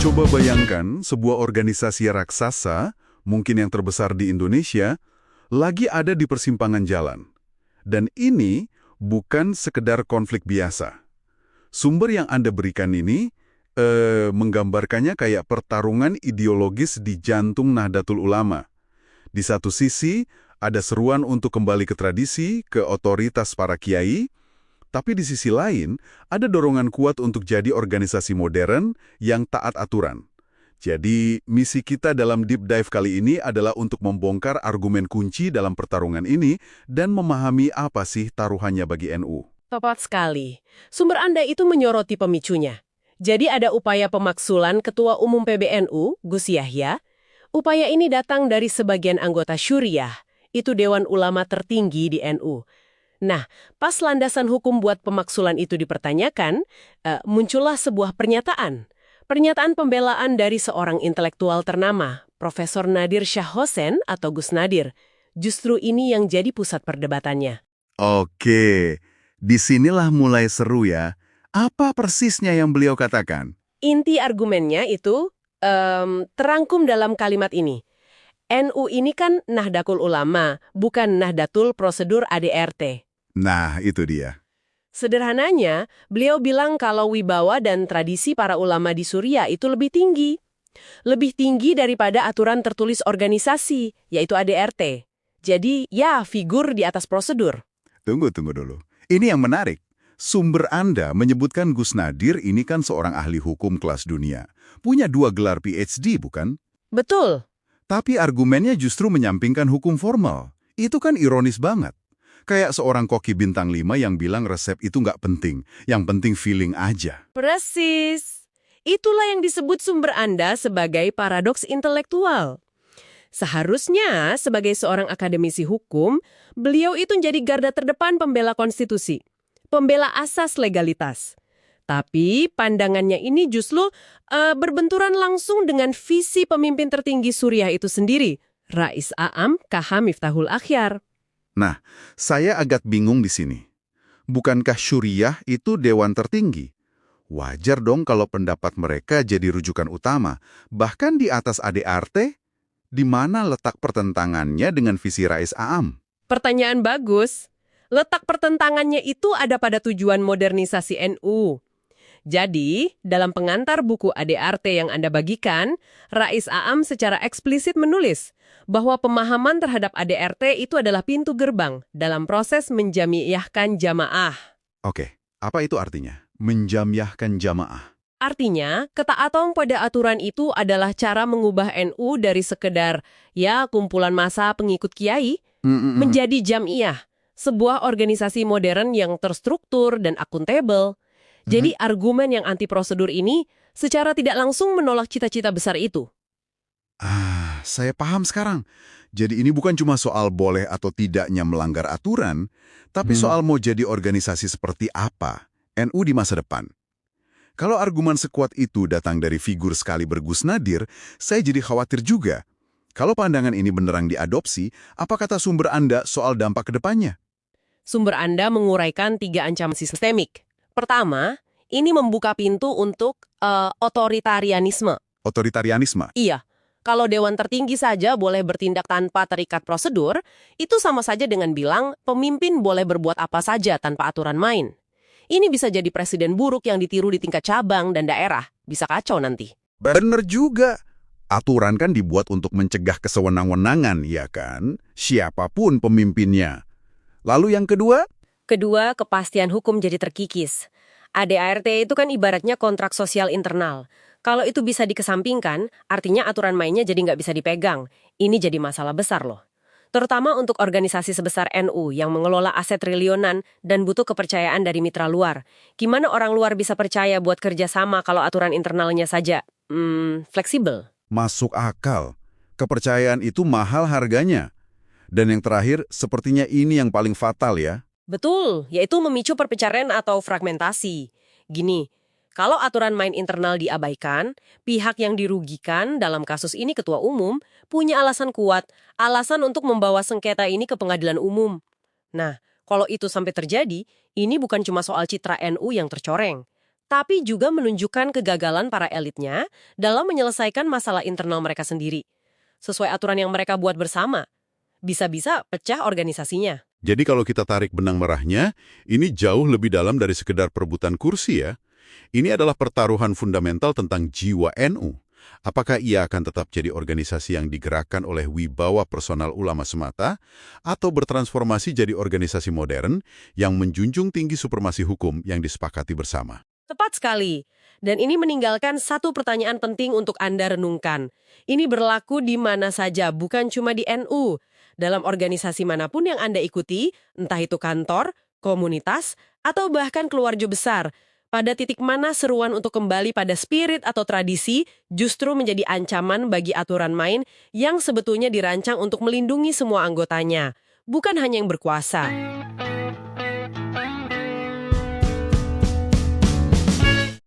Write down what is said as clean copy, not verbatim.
Coba bayangkan sebuah organisasi raksasa, mungkin yang terbesar di Indonesia, lagi ada di persimpangan jalan. Dan ini bukan sekedar konflik biasa. Sumber yang Anda berikan ini menggambarkannya kayak pertarungan ideologis di jantung Nahdlatul Ulama. Di satu sisi, ada seruan untuk kembali ke tradisi, ke otoritas para kiai, tapi di sisi lain, ada dorongan kuat untuk jadi organisasi modern yang taat aturan. Jadi, misi kita dalam Deep Dive kali ini adalah untuk membongkar argumen kunci dalam pertarungan ini dan memahami apa sih taruhannya bagi NU. Tepat sekali. Sumber Anda itu menyoroti pemicunya. Jadi ada upaya pemaksulan Ketua Umum PBNU, Gus Yahya. Upaya ini datang dari sebagian anggota Syuriah, itu Dewan Ulama tertinggi di NU. Nah, pas landasan hukum buat pemaksulan itu dipertanyakan, muncullah sebuah pernyataan. Pernyataan pembelaan dari seorang intelektual ternama, Profesor Nadir Shah Hossein atau Gus Nadir. Justru ini yang jadi pusat perdebatannya. Oke, disinilah mulai seru ya. Apa persisnya yang beliau katakan? Inti argumennya itu terangkum dalam kalimat ini. NU ini kan Nahdlatul Ulama, bukan Nahdlatul Prosedur ADRT. Nah, itu dia. Sederhananya, beliau bilang kalau wibawa dan tradisi para ulama di Suriah itu lebih tinggi. Lebih tinggi daripada aturan tertulis organisasi, yaitu ADRT. Jadi, ya figur di atas prosedur. Tunggu dulu. Ini yang menarik. Sumber Anda menyebutkan Gus Nadir ini kan seorang ahli hukum kelas dunia. Punya 2 gelar PhD, bukan? Betul. Tapi argumennya justru menyampingkan hukum formal. Itu kan ironis banget. Kayak seorang koki bintang 5 yang bilang resep itu nggak penting. Yang penting feeling aja. Persis. Itulah yang disebut sumber Anda sebagai paradoks intelektual. Seharusnya, sebagai seorang akademisi hukum, beliau itu menjadi garda terdepan pembela konstitusi. Pembela asas legalitas. Tapi pandangannya ini justru berbenturan langsung dengan visi pemimpin tertinggi Suriah itu sendiri, Rais A'am KH Miftahul Akhyar. Nah, saya agak bingung di sini. Bukankah Syuriah itu dewan tertinggi? Wajar dong kalau pendapat mereka jadi rujukan utama, bahkan di atas ADRT, di mana letak pertentangannya dengan visi Rais A'am? Pertanyaan bagus. Letak pertentangannya itu ada pada tujuan modernisasi NU. Jadi, dalam pengantar buku ADRT yang Anda bagikan, Rais A'am secara eksplisit menulis bahwa pemahaman terhadap ADRT itu adalah pintu gerbang dalam proses menjamiahkan jamaah. Oke, apa itu artinya? Menjamiahkan jamaah. Artinya, ketaatan pada aturan itu adalah cara mengubah NU dari sekedar, kumpulan massa pengikut kiai, menjadi jamiah, sebuah organisasi modern yang terstruktur dan akuntabel. Jadi argumen yang anti prosedur ini secara tidak langsung menolak cita-cita besar itu. Saya paham sekarang. Jadi ini bukan cuma soal boleh atau tidaknya melanggar aturan, tapi soal mau jadi organisasi seperti apa NU di masa depan. Kalau argumen sekuat itu datang dari figur sekali Gus Nadir, saya jadi khawatir juga. Kalau pandangan ini beneran diadopsi, apa kata sumber Anda soal dampak ke depannya? Sumber Anda menguraikan 3 ancaman sistemik. Pertama, ini membuka pintu untuk otoritarianisme. Otoritarianisme? Iya. Kalau dewan tertinggi saja boleh bertindak tanpa terikat prosedur, itu sama saja dengan bilang pemimpin boleh berbuat apa saja tanpa aturan main. Ini bisa jadi presiden buruk yang ditiru di tingkat cabang dan daerah. Bisa kacau nanti. Bener juga. Aturan kan dibuat untuk mencegah kesewenang-wenangan, ya kan? Siapapun pemimpinnya. Lalu yang kedua? Kedua, kepastian hukum jadi terkikis. ADART itu kan ibaratnya kontrak sosial internal. Kalau itu bisa dikesampingkan, artinya aturan mainnya jadi nggak bisa dipegang. Ini jadi masalah besar loh. Terutama untuk organisasi sebesar NU yang mengelola aset triliunan dan butuh kepercayaan dari mitra luar. Gimana orang luar bisa percaya buat kerja sama kalau aturan internalnya saja fleksibel? Masuk akal. Kepercayaan itu mahal harganya. Dan yang terakhir, sepertinya ini yang paling fatal ya. Betul, yaitu memicu perpecahan atau fragmentasi. Gini, kalau aturan main internal diabaikan, pihak yang dirugikan dalam kasus ini ketua umum punya alasan kuat, alasan untuk membawa sengketa ini ke pengadilan umum. Nah, kalau itu sampai terjadi, ini bukan cuma soal citra NU yang tercoreng, tapi juga menunjukkan kegagalan para elitnya dalam menyelesaikan masalah internal mereka sendiri. Sesuai aturan yang mereka buat bersama, bisa-bisa pecah organisasinya. Jadi kalau kita tarik benang merahnya, ini jauh lebih dalam dari sekedar perebutan kursi ya. Ini adalah pertaruhan fundamental tentang jiwa NU. Apakah ia akan tetap jadi organisasi yang digerakkan oleh wibawa personal ulama semata, atau bertransformasi jadi organisasi modern yang menjunjung tinggi supremasi hukum yang disepakati bersama? Tepat sekali. Dan ini meninggalkan satu pertanyaan penting untuk Anda renungkan. Ini berlaku di mana saja, bukan cuma di NU. Dalam organisasi manapun yang Anda ikuti, entah itu kantor, komunitas, atau bahkan keluarga besar, pada titik mana seruan untuk kembali pada spirit atau tradisi justru menjadi ancaman bagi aturan main yang sebetulnya dirancang untuk melindungi semua anggotanya, bukan hanya yang berkuasa.